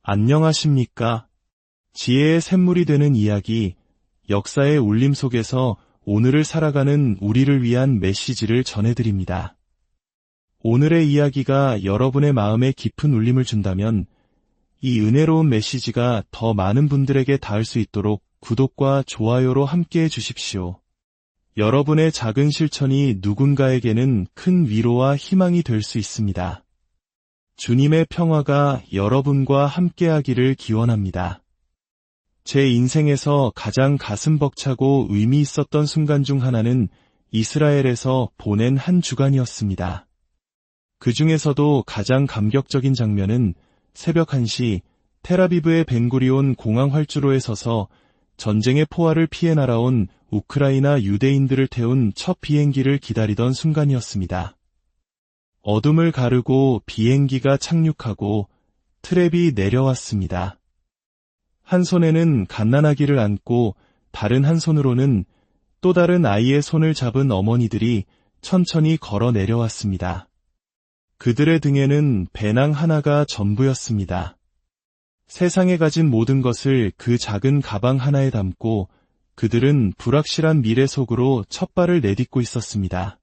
안녕하십니까? 지혜의 샘물이 되는 이야기, 역사의 울림 속에서 오늘을 살아가는 우리를 위한 메시지를 전해드립니다. 오늘의 이야기가 여러분의 마음에 깊은 울림을 준다면 이 은혜로운 메시지가 더 많은 분들에게 닿을 수 있도록 구독과 좋아요로 함께해 주십시오. 여러분의 작은 실천이 누군가에게는 큰 위로와 희망이 될 수 있습니다. 주님의 평화가 여러분과 함께하기를 기원합니다. 제 인생에서 가장 가슴 벅차고 의미 있었던 순간 중 하나는 이스라엘에서 보낸 한 주간이었습니다. 그 중에서도 가장 감격적인 장면은 새벽 1시 텔아비브의 벤구리온 공항 활주로에 서서 전쟁의 포화를 피해 날아온 우크라이나 유대인들을 태운 첫 비행기를 기다리던 순간이었습니다. 어둠을 가르고 비행기가 착륙하고 트랩이 내려왔습니다. 한 손에는 갓난아기를 안고 다른 한 손으로는 또 다른 아이의 손을 잡은 어머니들이 천천히 걸어 내려왔습니다. 그들의 등에는 배낭 하나가 전부였습니다. 세상에 가진 모든 것을 그 작은 가방 하나에 담고 그들은 불확실한 미래 속으로 첫 발을 내딛고 있었습니다.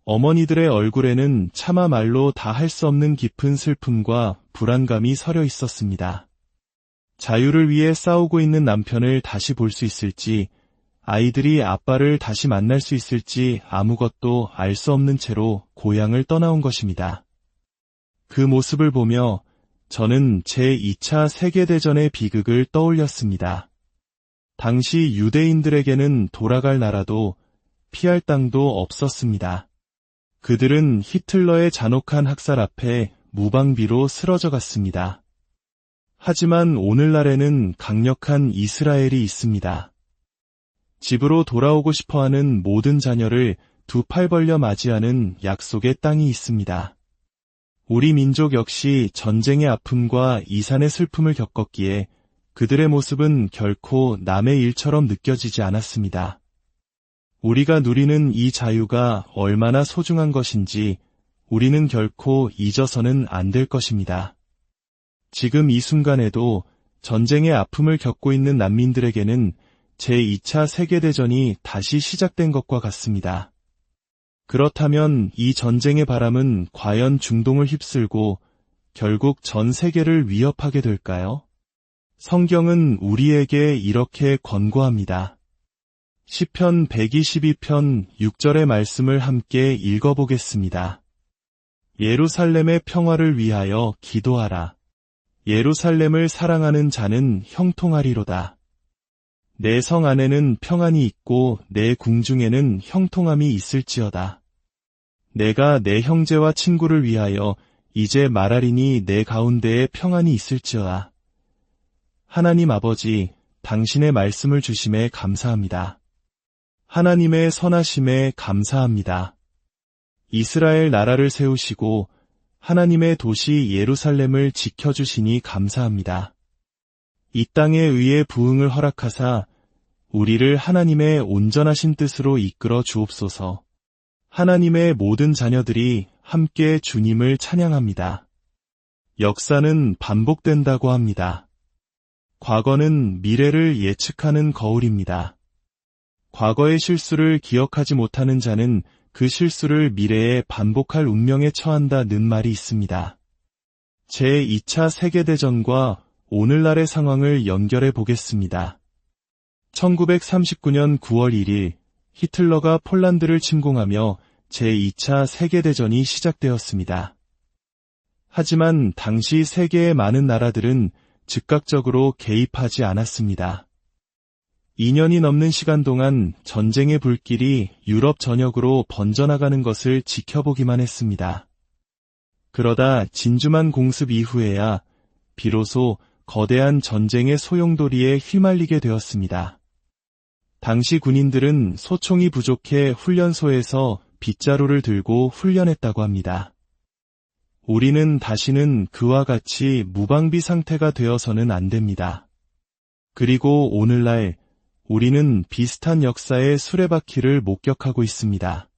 어머니들의 얼굴에는 차마 말로 다 할 수 없는 깊은 슬픔과 불안감이 서려 있었습니다. 자유를 위해 싸우고 있는 남편을 다시 볼 수 있을지, 아이들이 아빠를 다시 만날 수 있을지 아무것도 알 수 없는 채로 고향을 떠나온 것입니다. 그 모습을 보며 저는 제2차 세계대전의 비극을 떠올렸습니다. 당시 유대인들에게는 돌아갈 나라도 피할 땅도 없었습니다. 그들은 히틀러의 잔혹한 학살 앞에 무방비로 쓰러져 갔습니다. 하지만 오늘날에는 강력한 이스라엘이 있습니다. 집으로 돌아오고 싶어하는 모든 자녀를 두 팔 벌려 맞이하는 약속의 땅이 있습니다. 우리 민족 역시 전쟁의 아픔과 이산의 슬픔을 겪었기에 그들의 모습은 결코 남의 일처럼 느껴지지 않았습니다. 우리가 누리는 이 자유가 얼마나 소중한 것인지 우리는 결코 잊어서는 안 될 것입니다. 지금 이 순간에도 전쟁의 아픔을 겪고 있는 난민들에게는 제2차 세계대전이 다시 시작된 것과 같습니다. 그렇다면 이 전쟁의 바람은 과연 중동을 휩쓸고 결국 전 세계를 위협하게 될까요? 성경은 우리에게 이렇게 권고합니다. 시편 122편 6절의 말씀을 함께 읽어보겠습니다. 예루살렘의 평화를 위하여 기도하라. 예루살렘을 사랑하는 자는 형통하리로다. 내 성 안에는 평안이 있고 내 궁중에는 형통함이 있을지어다. 내가 내 형제와 친구를 위하여 이제 말하리니 내 가운데에 평안이 있을지어다. 하나님 아버지, 당신의 말씀을 주심에 감사합니다. 하나님의 선하심에 감사합니다. 이스라엘 나라를 세우시고 하나님의 도시 예루살렘을 지켜주시니 감사합니다. 이 땅에 의해 부흥을 허락하사 우리를 하나님의 온전하신 뜻으로 이끌어 주옵소서. 하나님의 모든 자녀들이 함께 주님을 찬양합니다. 역사는 반복된다고 합니다. 과거는 미래를 예측하는 거울입니다. 과거의 실수를 기억하지 못하는 자는 그 실수를 미래에 반복할 운명에 처한다는 말이 있습니다. 제2차 세계대전과 오늘날의 상황을 연결해 보겠습니다. 1939년 9월 1일 히틀러가 폴란드를 침공하며 제2차 세계대전이 시작되었습니다. 하지만 당시 세계의 많은 나라들은 즉각적으로 개입하지 않았습니다. 2년이 넘는 시간 동안 전쟁의 불길이 유럽 전역으로 번져나가는 것을 지켜보기만 했습니다. 그러다 진주만 공습 이후에야 비로소 거대한 전쟁의 소용돌이에 휘말리게 되었습니다. 당시 군인들은 소총이 부족해 훈련소에서 빗자루를 들고 훈련했다고 합니다. 우리는 다시는 그와 같이 무방비 상태가 되어서는 안 됩니다. 그리고 오늘날 우리는 비슷한 역사의 수레바퀴를 목격하고 있습니다.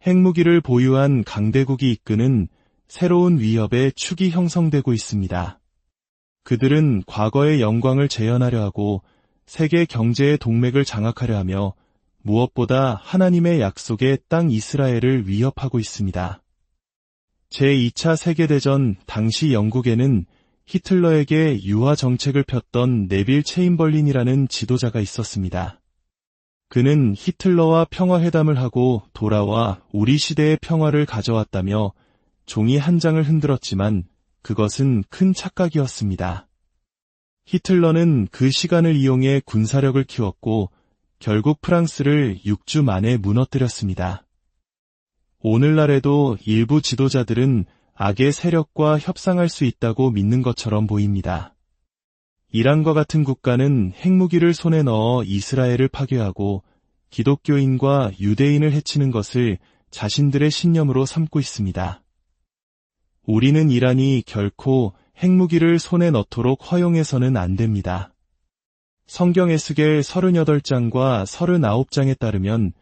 핵무기를 보유한 강대국이 이끄는 새로운 위협의 축이 형성되고 있습니다. 그들은 과거의 영광을 재현하려 하고 세계 경제의 동맥을 장악하려 하며 무엇보다 하나님의 약속의 땅 이스라엘을 위협하고 있습니다. 제2차 세계대전 당시 영국에는 히틀러에게 유화 정책을 폈던 네빌 체인벌린이라는 지도자가 있었습니다. 그는 히틀러와 평화회담을 하고 돌아와 우리 시대의 평화를 가져왔다며 종이 한 장을 흔들었지만 그것은 큰 착각이었습니다. 히틀러는 그 시간을 이용해 군사력을 키웠고 결국 프랑스를 6주 만에 무너뜨렸습니다. 오늘날에도 일부 지도자들은 악의 세력과 협상할 수 있다고 믿는 것처럼 보입니다. 이란과 같은 국가는 핵무기를 손에 넣어 이스라엘을 파괴하고 기독교인과 유대인을 해치는 것을 자신들의 신념으로 삼고 있습니다. 우리는 이란이 결코 핵무기를 손에 넣도록 허용해서는 안 됩니다. 성경 에스겔 38장과 39장에 따르면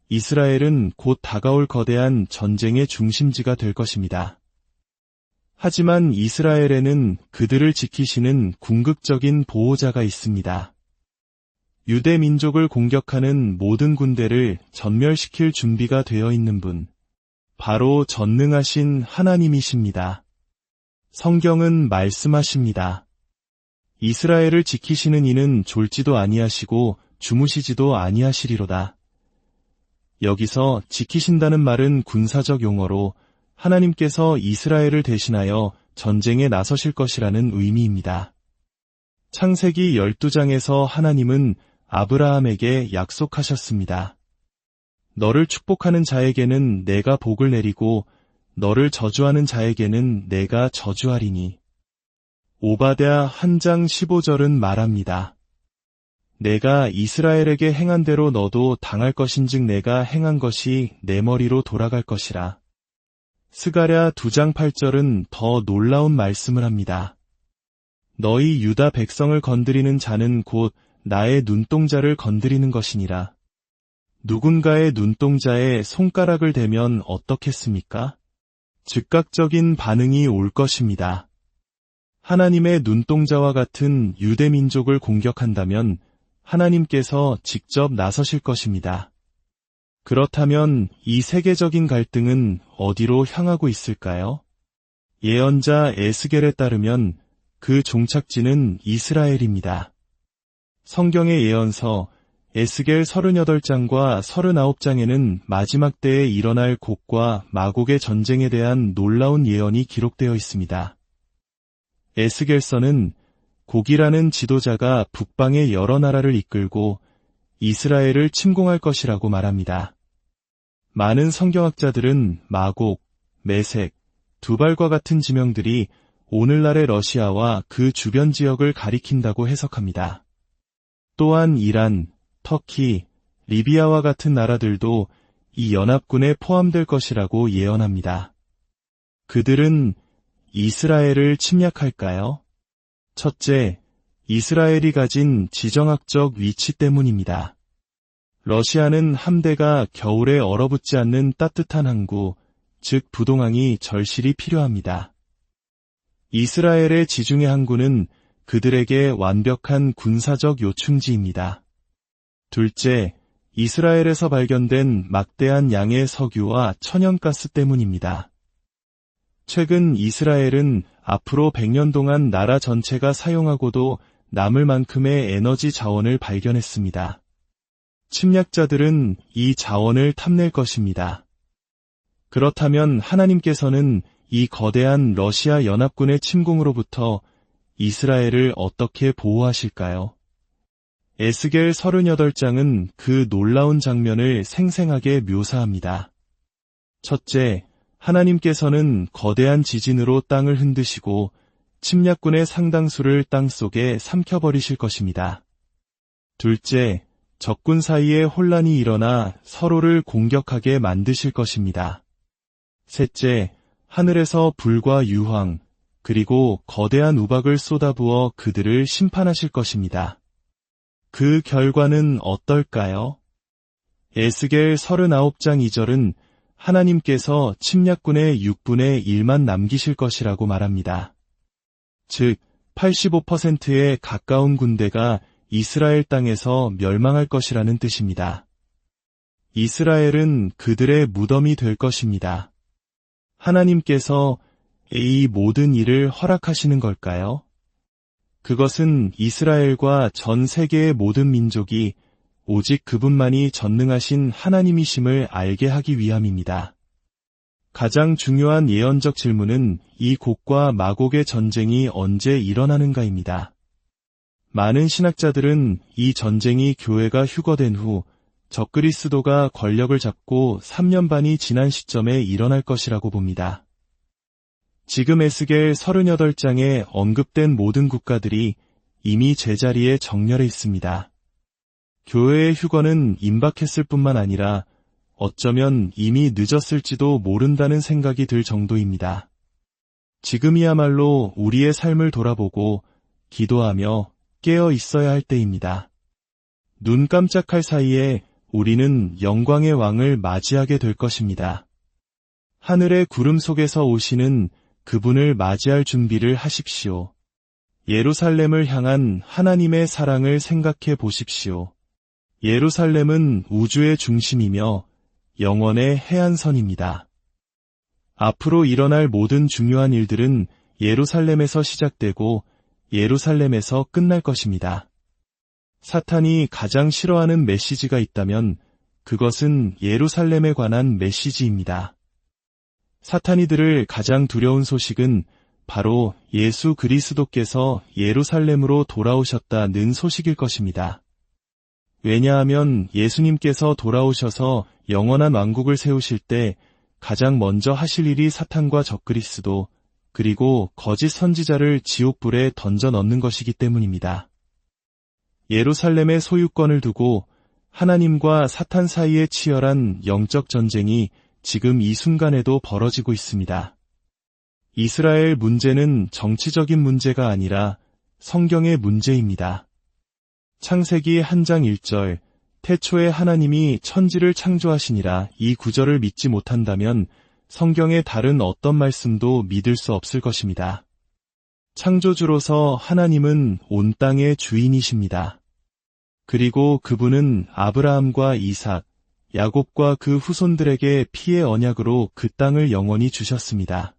이스라엘은 곧 다가올 거대한 전쟁의 중심지가 될 것입니다. 하지만 이스라엘에는 그들을 지키시는 궁극적인 보호자가 있습니다. 유대 민족을 공격하는 모든 군대를 전멸시킬 준비가 되어 있는 분, 바로 전능하신 하나님이십니다. 성경은 말씀하십니다. 이스라엘을 지키시는 이는 졸지도 아니하시고 주무시지도 아니하시리로다. 여기서 지키신다는 말은 군사적 용어로 하나님께서 이스라엘을 대신하여 전쟁에 나서실 것이라는 의미입니다. 창세기 12장에서 하나님은 아브라함에게 약속하셨습니다. 너를 축복하는 자에게는 내가 복을 내리고 너를 저주하는 자에게는 내가 저주하리니. 오바댜 1장 15절은 말합니다. 내가 이스라엘에게 행한 대로 너도 당할 것인즉 내가 행한 것이 내 머리로 돌아갈 것이라. 스가랴 2장 8절은 더 놀라운 말씀을 합니다. 너희 유다 백성을 건드리는 자는 곧 나의 눈동자를 건드리는 것이니라. 누군가의 눈동자에 손가락을 대면 어떻겠습니까? 즉각적인 반응이 올 것입니다. 하나님의 눈동자와 같은 유대 민족을 공격한다면 하나님께서 직접 나서실 것입니다. 그렇다면 이 세계적인 갈등은 어디로 향하고 있을까요? 예언자 에스겔에 따르면 그 종착지는 이스라엘입니다. 성경의 예언서 에스겔 38장과 39장에는 마지막 때에 일어날 곡과 마곡의 전쟁에 대한 놀라운 예언이 기록되어 있습니다. 에스겔서는 곡이라는 지도자가 북방의 여러 나라를 이끌고 이스라엘을 침공할 것이라고 말합니다. 많은 성경학자들은 마곡, 메색, 두발과 같은 지명들이 오늘날의 러시아와 그 주변 지역을 가리킨다고 해석합니다. 또한 이란, 터키, 리비아와 같은 나라들도 이 연합군에 포함될 것이라고 예언합니다. 그들은 이스라엘을 침략할까요? 첫째, 이스라엘이 가진 지정학적 위치 때문입니다. 러시아는 함대가 겨울에 얼어붙지 않는 따뜻한 항구, 즉 부동항이 절실히 필요합니다. 이스라엘의 지중해 항구는 그들에게 완벽한 군사적 요충지입니다. 둘째, 이스라엘에서 발견된 막대한 양의 석유와 천연가스 때문입니다. 최근 이스라엘은 앞으로 100년 동안 나라 전체가 사용하고도 남을 만큼의 에너지 자원을 발견했습니다. 침략자들은 이 자원을 탐낼 것입니다. 그렇다면 하나님께서는 이 거대한 러시아 연합군의 침공으로부터 이스라엘을 어떻게 보호하실까요? 에스겔 38장은 그 놀라운 장면을 생생하게 묘사합니다. 첫째, 하나님께서는 거대한 지진으로 땅을 흔드시고 침략군의 상당수를 땅속에 삼켜버리실 것입니다. 둘째, 적군 사이에 혼란이 일어나 서로를 공격하게 만드실 것입니다. 셋째, 하늘에서 불과 유황, 그리고 거대한 우박을 쏟아부어 그들을 심판하실 것입니다. 그 결과는 어떨까요? 에스겔 39장 2절은 하나님께서 침략군의 6분의 1만 남기실 것이라고 말합니다. 즉, 85%에 가까운 군대가 이스라엘 땅에서 멸망할 것이라는 뜻입니다. 이스라엘은 그들의 무덤이 될 것입니다. 하나님께서 이 모든 일을 허락하시는 걸까요? 그것은 이스라엘과 전 세계의 모든 민족이 오직 그분만이 전능하신 하나님이심을 알게 하기 위함입니다. 가장 중요한 예언적 질문은 이 곡과 마곡의 전쟁이 언제 일어나는가입니다. 많은 신학자들은 이 전쟁이 교회가 휴거된 후 적그리스도가 권력을 잡고 3년 반이 지난 시점에 일어날 것이라고 봅니다. 지금 에스겔 38장에 언급된 모든 국가들이 이미 제자리에 정렬해 있습니다. 교회의 휴거는 임박했을 뿐만 아니라 어쩌면 이미 늦었을지도 모른다는 생각이 들 정도입니다. 지금이야말로 우리의 삶을 돌아보고 기도하며 깨어 있어야 할 때입니다. 눈 깜짝할 사이에 우리는 영광의 왕을 맞이하게 될 것입니다. 하늘의 구름 속에서 오시는 그분을 맞이할 준비를 하십시오. 예루살렘을 향한 하나님의 사랑을 생각해 보십시오. 예루살렘은 우주의 중심이며 영원의 해안선입니다. 앞으로 일어날 모든 중요한 일들은 예루살렘에서 시작되고 예루살렘에서 끝날 것입니다. 사탄이 가장 싫어하는 메시지가 있다면 그것은 예루살렘에 관한 메시지입니다. 사탄이 들을 가장 두려운 소식은 바로 예수 그리스도께서 예루살렘으로 돌아오셨다는 소식일 것입니다. 왜냐하면 예수님께서 돌아오셔서 영원한 왕국을 세우실 때 가장 먼저 하실 일이 사탄과 적그리스도 그리고 거짓 선지자를 지옥불에 던져 넣는 것이기 때문입니다. 예루살렘의 소유권을 두고 하나님과 사탄 사이의 치열한 영적 전쟁이 지금 이 순간에도 벌어지고 있습니다. 이스라엘 문제는 정치적인 문제가 아니라 성경의 문제입니다. 창세기 1장 1절 태초에 하나님이 천지를 창조하시니라 이 구절을 믿지 못한다면 성경의 다른 어떤 말씀도 믿을 수 없을 것입니다. 창조주로서 하나님은 온 땅의 주인이십니다. 그리고 그분은 아브라함과 이삭, 야곱과 그 후손들에게 피의 언약으로 그 땅을 영원히 주셨습니다.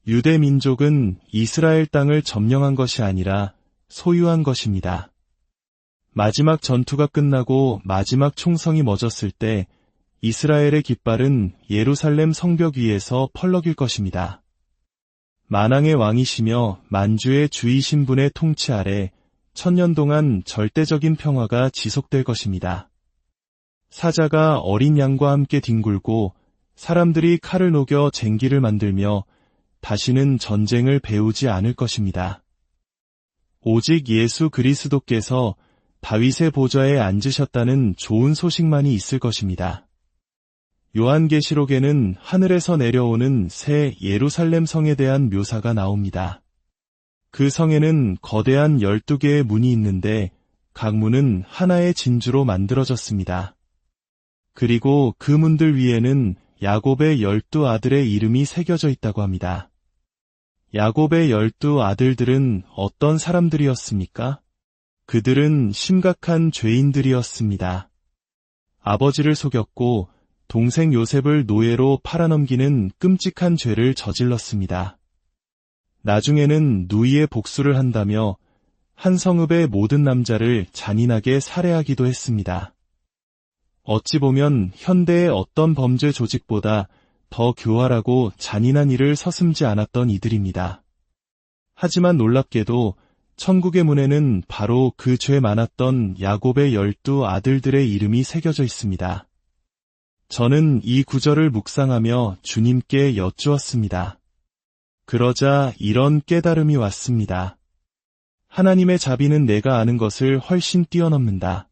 유대 민족은 이스라엘 땅을 점령한 것이 아니라 소유한 것입니다. 마지막 전투가 끝나고 마지막 총성이 멎었을 때 이스라엘의 깃발은 예루살렘 성벽 위에서 펄럭일 것입니다. 만왕의 왕이시며 만주의 주이신 분의 통치 아래 1000년 동안 절대적인 평화가 지속될 것입니다. 사자가 어린 양과 함께 뒹굴고 사람들이 칼을 녹여 쟁기를 만들며 다시는 전쟁을 배우지 않을 것입니다. 오직 예수 그리스도께서 다윗의 보좌에 앉으셨다는 좋은 소식만이 있을 것입니다. 요한계시록에는 하늘에서 내려오는 새 예루살렘 성에 대한 묘사가 나옵니다. 그 성에는 거대한 12개의 문이 있는데 각 문은 하나의 진주로 만들어졌습니다. 그리고 그 문들 위에는 야곱의 12 아들의 이름이 새겨져 있다고 합니다. 야곱의 12 아들들은 어떤 사람들이었습니까? 그들은 심각한 죄인들이었습니다. 아버지를 속였고 동생 요셉을 노예로 팔아넘기는 끔찍한 죄를 저질렀습니다. 나중에는 누이의 복수를 한다며 한 성읍의 모든 남자를 잔인하게 살해하기도 했습니다. 어찌 보면 현대의 어떤 범죄 조직보다 더 교활하고 잔인한 일을 서슴지 않았던 이들입니다. 하지만 놀랍게도 천국의 문에는 바로 그 죄 많았던 야곱의 12 아들들의 이름이 새겨져 있습니다. 저는 이 구절을 묵상하며 주님께 여쭈었습니다. 그러자 이런 깨달음이 왔습니다. 하나님의 자비는 내가 아는 것을 훨씬 뛰어넘는다.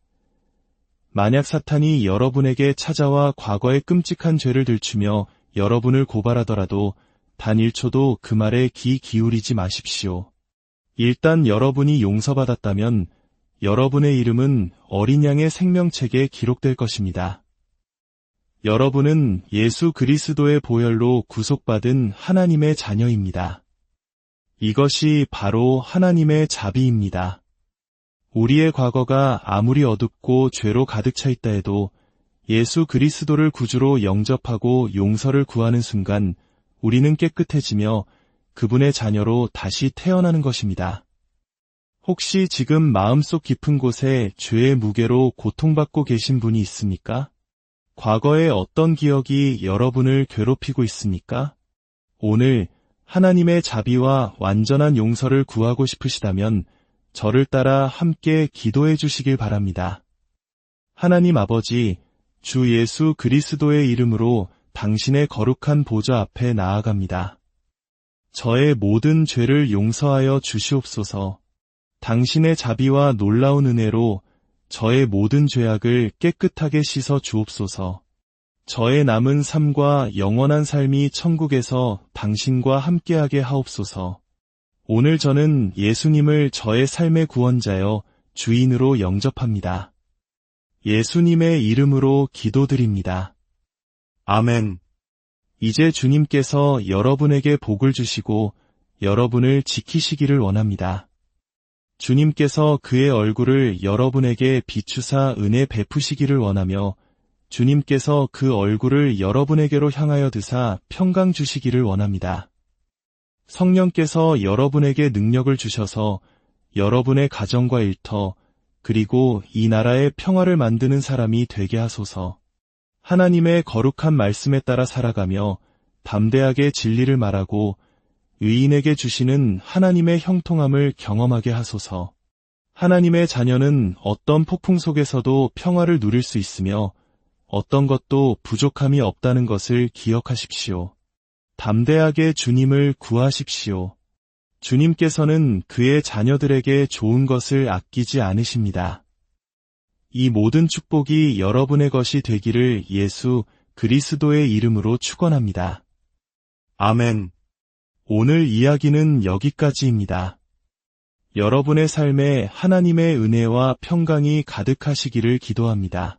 만약 사탄이 여러분에게 찾아와 과거의 끔찍한 죄를 들추며 여러분을 고발하더라도 단 1초도 그 말에 귀 기울이지 마십시오. 일단 여러분이 용서받았다면 여러분의 이름은 어린 양의 생명책에 기록될 것입니다. 여러분은 예수 그리스도의 보혈로 구속받은 하나님의 자녀입니다. 이것이 바로 하나님의 자비입니다. 우리의 과거가 아무리 어둡고 죄로 가득 차 있다 해도 예수 그리스도를 구주로 영접하고 용서를 구하는 순간 우리는 깨끗해지며 그분의 자녀로 다시 태어나는 것입니다. 혹시 지금 마음속 깊은 곳에 죄의 무게로 고통받고 계신 분이 있습니까? 과거의 어떤 기억이 여러분을 괴롭히고 있습니까? 오늘 하나님의 자비와 완전한 용서를 구하고 싶으시다면 저를 따라 함께 기도해 주시길 바랍니다. 하나님 아버지, 주 예수 그리스도의 이름으로 당신의 거룩한 보좌 앞에 나아갑니다. 저의 모든 죄를 용서하여 주시옵소서. 당신의 자비와 놀라운 은혜로 저의 모든 죄악을 깨끗하게 씻어 주옵소서. 저의 남은 삶과 영원한 삶이 천국에서 당신과 함께하게 하옵소서. 오늘 저는 예수님을 저의 삶의 구원자여 주인으로 영접합니다. 예수님의 이름으로 기도드립니다. 아멘. 이제 주님께서 여러분에게 복을 주시고 여러분을 지키시기를 원합니다. 주님께서 그의 얼굴을 여러분에게 비추사 은혜 베푸시기를 원하며 주님께서 그 얼굴을 여러분에게로 향하여 드사 평강 주시기를 원합니다. 성령께서 여러분에게 능력을 주셔서 여러분의 가정과 일터 그리고 이 나라의 평화를 만드는 사람이 되게 하소서. 하나님의 거룩한 말씀에 따라 살아가며 담대하게 진리를 말하고 의인에게 주시는 하나님의 형통함을 경험하게 하소서. 하나님의 자녀는 어떤 폭풍 속에서도 평화를 누릴 수 있으며 어떤 것도 부족함이 없다는 것을 기억하십시오. 담대하게 주님을 구하십시오. 주님께서는 그의 자녀들에게 좋은 것을 아끼지 않으십니다. 이 모든 축복이 여러분의 것이 되기를 예수 그리스도의 이름으로 축원합니다. 아멘. 오늘 이야기는 여기까지입니다. 여러분의 삶에 하나님의 은혜와 평강이 가득하시기를 기도합니다.